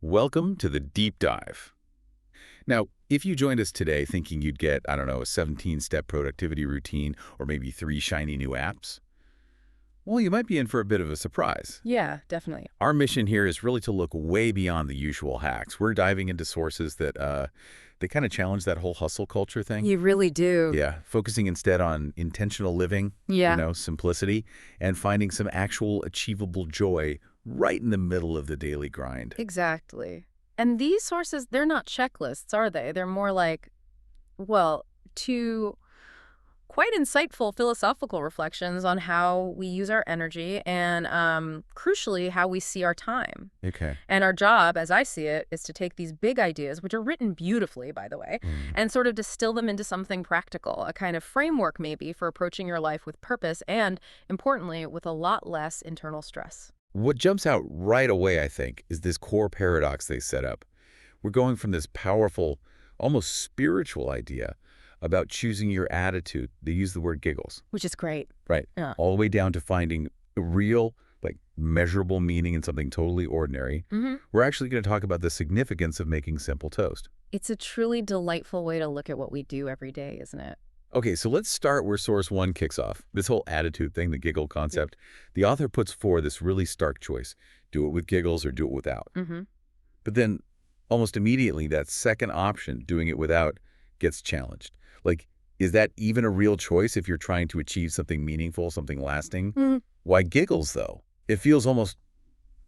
Welcome to the Deep Dive. Now, if you joined us today thinking you'd get, I don't know, a 17-step productivity routine or maybe 3 shiny new apps, well, you might be in for a bit of a surprise. Yeah, definitely. Our mission here is really to look way beyond the usual hacks. We're diving into sources that they kind of challenge that whole hustle culture thing. You really do. Yeah, focusing instead on intentional living, Yeah. simplicity, and finding some actual achievable joy right in the middle of the daily grind. Exactly. And these sources, they're not checklists, are they? They're more like, well, two quite insightful philosophical reflections on how we use our energy and, crucially, how we see our time. Okay. And our job, as I see it, is to take these big ideas, which are written beautifully, by the way, and sort of distill them into something practical, a kind of framework maybe for approaching your life with purpose and, importantly, with a lot less internal stress. What jumps out right away, I think, is this core paradox they set up. We're going from this powerful, almost spiritual idea about choosing your attitude. They use the word giggles, Which is great. right? Yeah. All the way down to finding a real, measurable meaning in something totally ordinary. We're actually going to talk about the significance of making simple toast. It's a truly delightful way to look at what we do every day, isn't it? Okay, so let's start where source one kicks off. This whole attitude thing, the giggle concept. The author puts forward this really stark choice. Do it with giggles or do it without. But then almost immediately, that second option, doing it without, gets challenged. Is that even a real choice if you're trying to achieve something meaningful, something lasting? Why giggles, though? It feels almost,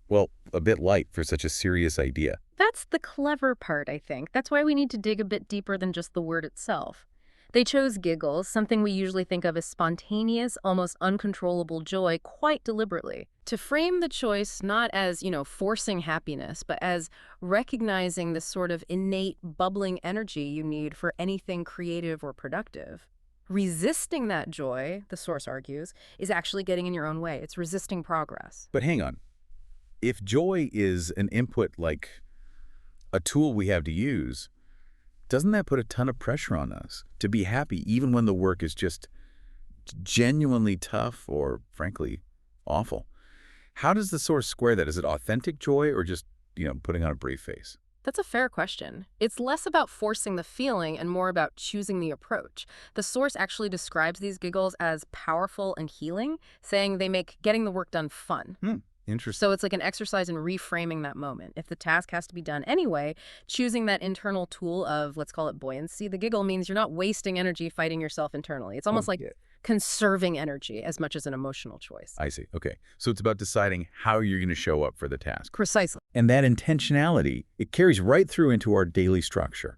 well, a bit light for such a serious idea. That's the clever part, I think. That's why we need to dig a bit deeper than just the word itself. They chose giggles, something we usually think of as spontaneous, almost uncontrollable joy, quite deliberately. To frame the choice not as, forcing happiness, but as recognizing the sort of innate, bubbling energy you need for anything creative or productive. Resisting that joy, the source argues, is actually getting in your own way. It's resisting progress. But hang on. If joy is an input, like a tool we have to use, doesn't that put a ton of pressure on us to be happy even when the work is just genuinely tough or, frankly, awful? How does the source square that? Is it authentic joy or just, putting on a brave face? That's a fair question. It's less about forcing the feeling and more about choosing the approach. The source actually describes these giggles as powerful and healing, saying they make getting the work done fun. Interesting. So it's like an exercise in reframing that moment. If the task has to be done anyway, choosing that internal tool of, let's call it buoyancy, the giggle means you're not wasting energy fighting yourself internally. It's almost like conserving energy as much as an emotional choice. I see. Okay. So it's about deciding how you're going to show up for the task. Precisely. And that intentionality, it carries right through into our daily structure.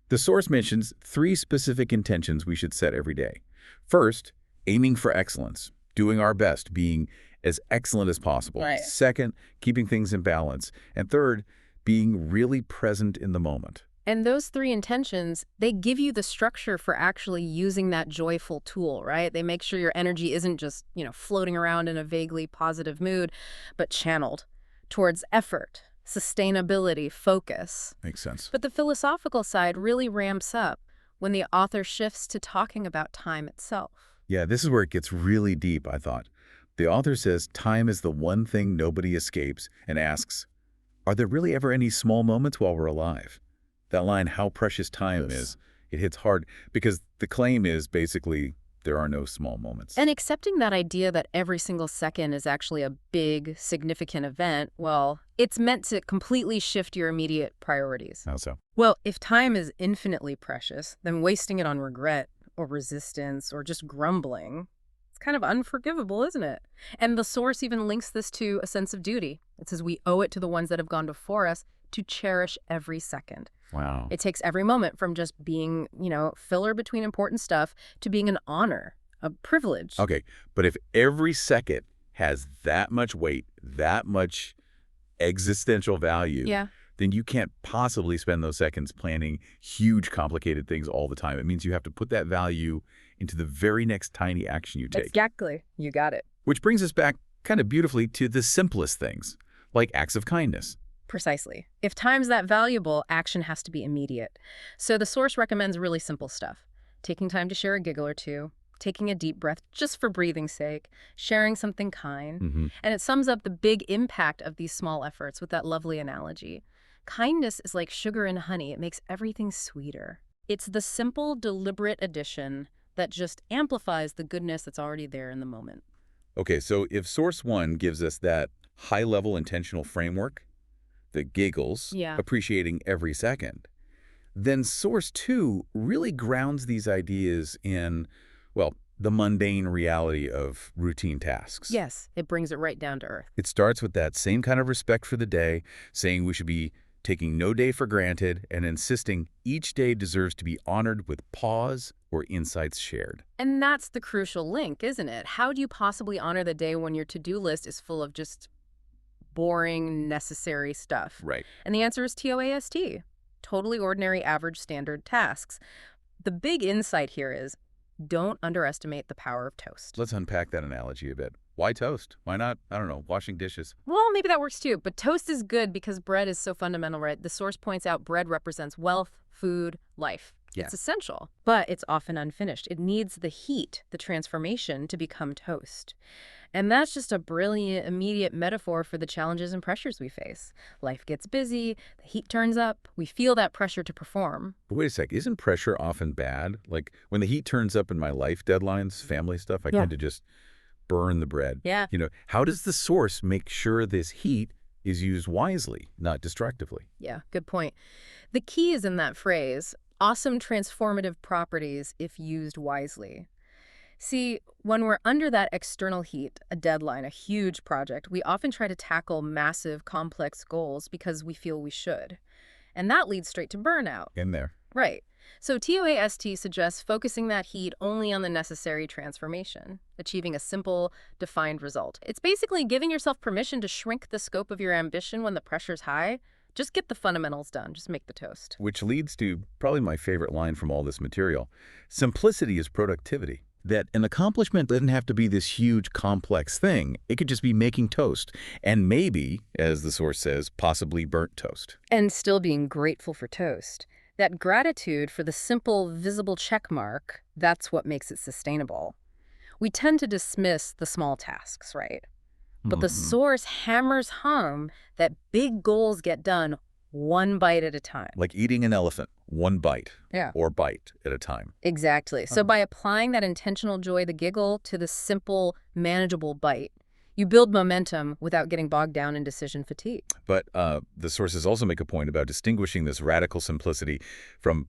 The source mentions 3 specific intentions we should set every day. First, aiming for excellence, doing our best, being as excellent as possible. Right. Second, keeping things in balance. And third, being really present in the moment. And those 3 intentions, they give you the structure for actually using that joyful tool, right? They make sure your energy isn't just, floating around in a vaguely positive mood, but channeled towards effort, sustainability, focus. Makes sense. But the philosophical side really ramps up when the author shifts to talking about time itself. Yeah, this is where it gets really deep, I thought. The author says time is the one thing nobody escapes and asks, are there really ever any small moments while we're alive? That line, how precious time is, it hits hard because the claim is basically there are no small moments. And accepting that idea that every single second is actually a big, significant event, well, it's meant to completely shift your immediate priorities. How so? Well, if time is infinitely precious, then wasting it on regret or resistance or just grumbling, it's kind of unforgivable, isn't it? And the source even links this to a sense of duty. It says we owe it to the ones that have gone before us to cherish every second. Wow. It takes every moment from just being, filler between important stuff to being an honor, a privilege. Okay, but if every second has that much weight, that much existential value, then you can't possibly spend those seconds planning huge, complicated things all the time. It means you have to put that value into the very next tiny action you take. Exactly. You got it. Which brings us back kind of beautifully to the simplest things, like acts of kindness. Precisely. If time's that valuable, action has to be immediate. So the source recommends really simple stuff. Taking time to share a giggle or two, taking a deep breath just for breathing's sake, sharing something kind. Mm-hmm. And it sums up the big impact of these small efforts with that lovely analogy. Kindness is like sugar and honey. It makes everything sweeter. It's the simple, deliberate addition that just amplifies the goodness that's already there in the moment. Okay, so if Source 1 gives us that high-level intentional framework, the giggles, Yeah. appreciating every second, then Source 2 really grounds these ideas in, well, the mundane reality of routine tasks. Yes, it brings it right down to earth. It starts with that same kind of respect for the day, saying we should be taking no day for granted and insisting each day deserves to be honored with pause or insights shared. And that's the crucial link, isn't it? How do you possibly honor the day when your to-do list is full of just boring, necessary stuff? Right. And the answer is TOAST. Totally ordinary, average, standard tasks. The big insight here is don't underestimate the power of toast. Let's unpack that analogy a bit. Why toast? Why not, I don't know, washing dishes? Well, maybe that works too, but toast is good because bread is so fundamental, right? The source points out bread represents wealth, food, life. Yeah. It's essential, but it's often unfinished. It needs the heat, the transformation, to become toast. And that's just a brilliant, immediate metaphor for the challenges and pressures we face. Life gets busy, the heat turns up, we feel that pressure to perform. But wait a sec, isn't pressure often bad? Like when the heat turns up in my life deadlines, family stuff, I tend to just burn the bread. Yeah. How does the source make sure this heat is used wisely, not destructively? Yeah, good point. The key is in that phrase, awesome transformative properties if used wisely. See, when we're under that external heat, a deadline, a huge project, we often try to tackle massive, complex goals because we feel we should. And that leads straight to burnout. In there. Right. So TOAST suggests focusing that heat only on the necessary transformation, achieving a simple, defined result. It's basically giving yourself permission to shrink the scope of your ambition when the pressure's high. Just get the fundamentals done. Just make the toast. Which leads to probably my favorite line from all this material. Simplicity is productivity. That an accomplishment doesn't have to be this huge, complex thing. It could just be making toast. And maybe, as the source says, possibly burnt toast. And still being grateful for toast. That gratitude for the simple, visible check mark, that's what makes it sustainable. We tend to dismiss the small tasks, right? But the source hammers home that big goals get done one bite at a time. Like eating an elephant, one bite. Yeah. Or bite at a time. Exactly. So by applying that intentional joy, the giggle, to the simple, manageable bite, you build momentum without getting bogged down in decision fatigue. But the sources also make a point about distinguishing this radical simplicity from,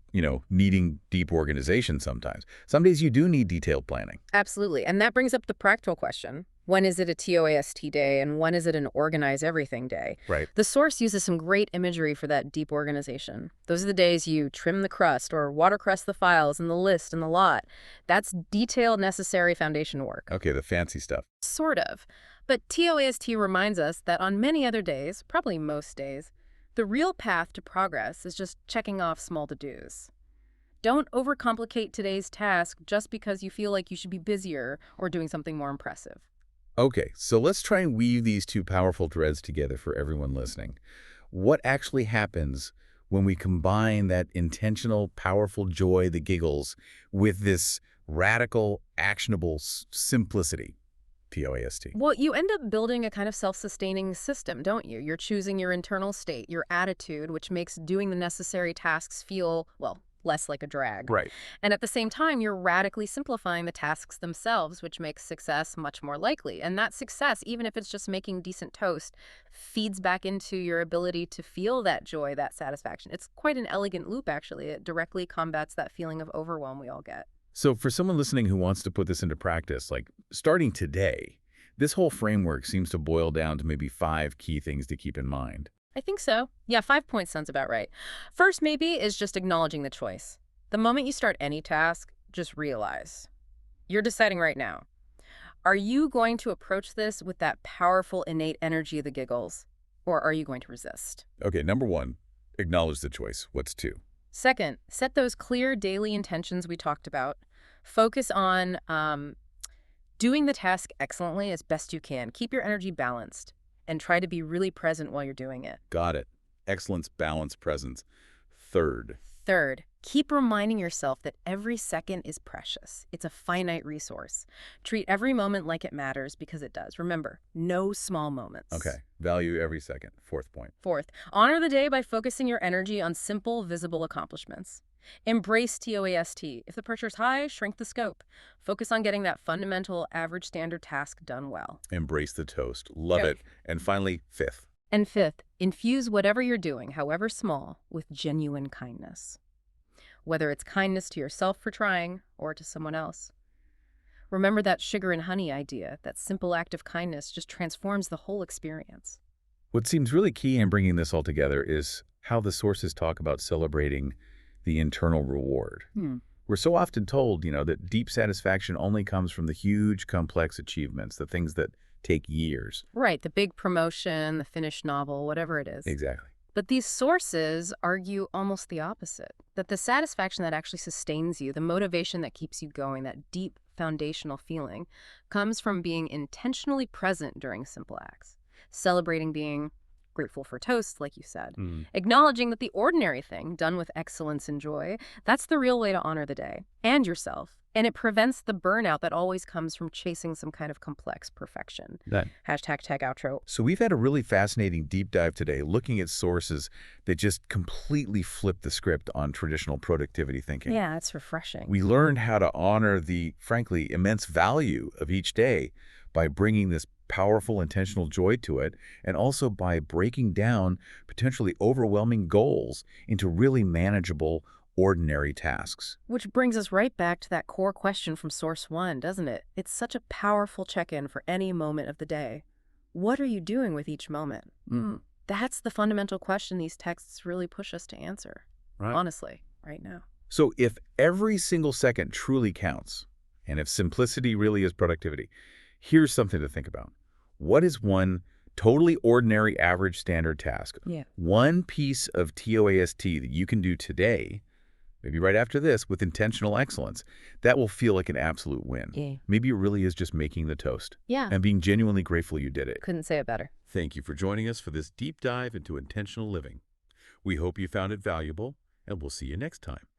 needing deep organization sometimes. Some days you do need detailed planning. Absolutely. And that brings up the practical question. When is it a TOAST day and when is it an organize everything day? Right. The source uses some great imagery for that deep organization. Those are the days you trim the crust or watercress the files and the list and the lot. That's detailed, necessary foundation work. Okay, the fancy stuff. Sort of. But TOAST reminds us that on many other days, probably most days, the real path to progress is just checking off small to-dos. Don't overcomplicate today's task just because you feel like you should be busier or doing something more impressive. Okay, so let's try and weave these two powerful threads together for everyone listening. What actually happens when we combine that intentional, powerful joy, the giggles, with this radical, actionable simplicity, TOAST? Well, you end up building a kind of self-sustaining system, don't you? You're choosing your internal state, your attitude, which makes doing the necessary tasks feel, well, less like a drag. Right. And at the same time, you're radically simplifying the tasks themselves, which makes success much more likely. And that success, even if it's just making decent toast, feeds back into your ability to feel that joy, that satisfaction. It's quite an elegant loop, actually. It directly combats that feeling of overwhelm we all get. So for someone listening who wants to put this into practice, like starting today, this whole framework seems to boil down to maybe 5 key things to keep in mind. I think so. Yeah, 5 points sounds about right. First, maybe, is just acknowledging the choice. The moment you start any task, just realize. You're deciding right now. Are you going to approach this with that powerful, innate energy of the giggles? Or are you going to resist? Okay, number 1, acknowledge the choice. What's 2? Second, set those clear daily intentions we talked about. Focus on doing the task excellently as best you can. Keep your energy balanced. And try to be really present while you're doing it. Got it. Excellence, balance, presence. Third, Keep reminding yourself that every second is precious. It's a finite resource. Treat every moment like it matters because it does. Remember, no small moments. Okay. Value every second. Fourth point. Fourth, honor the day by focusing your energy on simple, visible accomplishments. Embrace TOAST. If the pressure's high, shrink the scope. Focus on getting that fundamental, average standard task done well. Embrace the toast. Love it. And finally, fifth. And fifth, infuse whatever you're doing, however small, with genuine kindness. Whether it's kindness to yourself for trying or to someone else. Remember that sugar and honey idea, that simple act of kindness just transforms the whole experience. What seems really key in bringing this all together is how the sources talk about celebrating the internal reward. We're so often told, that deep satisfaction only comes from the huge, complex achievements, the things that take years. Right, the big promotion, the finished novel, whatever it is. Exactly. But these sources argue almost the opposite, that the satisfaction that actually sustains you, the motivation that keeps you going, that deep foundational feeling, comes from being intentionally present during simple acts, celebrating being grateful for toast, like you said, acknowledging that the ordinary thing, done with excellence and joy, that's the real way to honor the day and yourself. And it prevents the burnout that always comes from chasing some kind of complex perfection. Hashtag tag outro. So we've had a really fascinating deep dive today looking at sources that just completely flip the script on traditional productivity thinking. Yeah, it's refreshing. We learned how to honor the, frankly, immense value of each day by bringing this powerful, intentional joy to it, and also by breaking down potentially overwhelming goals into really manageable, ordinary tasks. Which brings us right back to that core question from Source 1, doesn't it? It's such a powerful check-in for any moment of the day. What are you doing with each moment? That's the fundamental question these texts really push us to answer, honestly, right now. So if every single second truly counts, and if simplicity really is productivity, here's something to think about. What is one totally ordinary, average, standard task? One piece of TOAST that you can do today, maybe right after this, with intentional excellence, that will feel like an absolute win. Maybe it really is just making the toast. And being genuinely grateful you did it. Couldn't say it better. Thank you for joining us for this deep dive into intentional living. We hope you found it valuable, and we'll see you next time.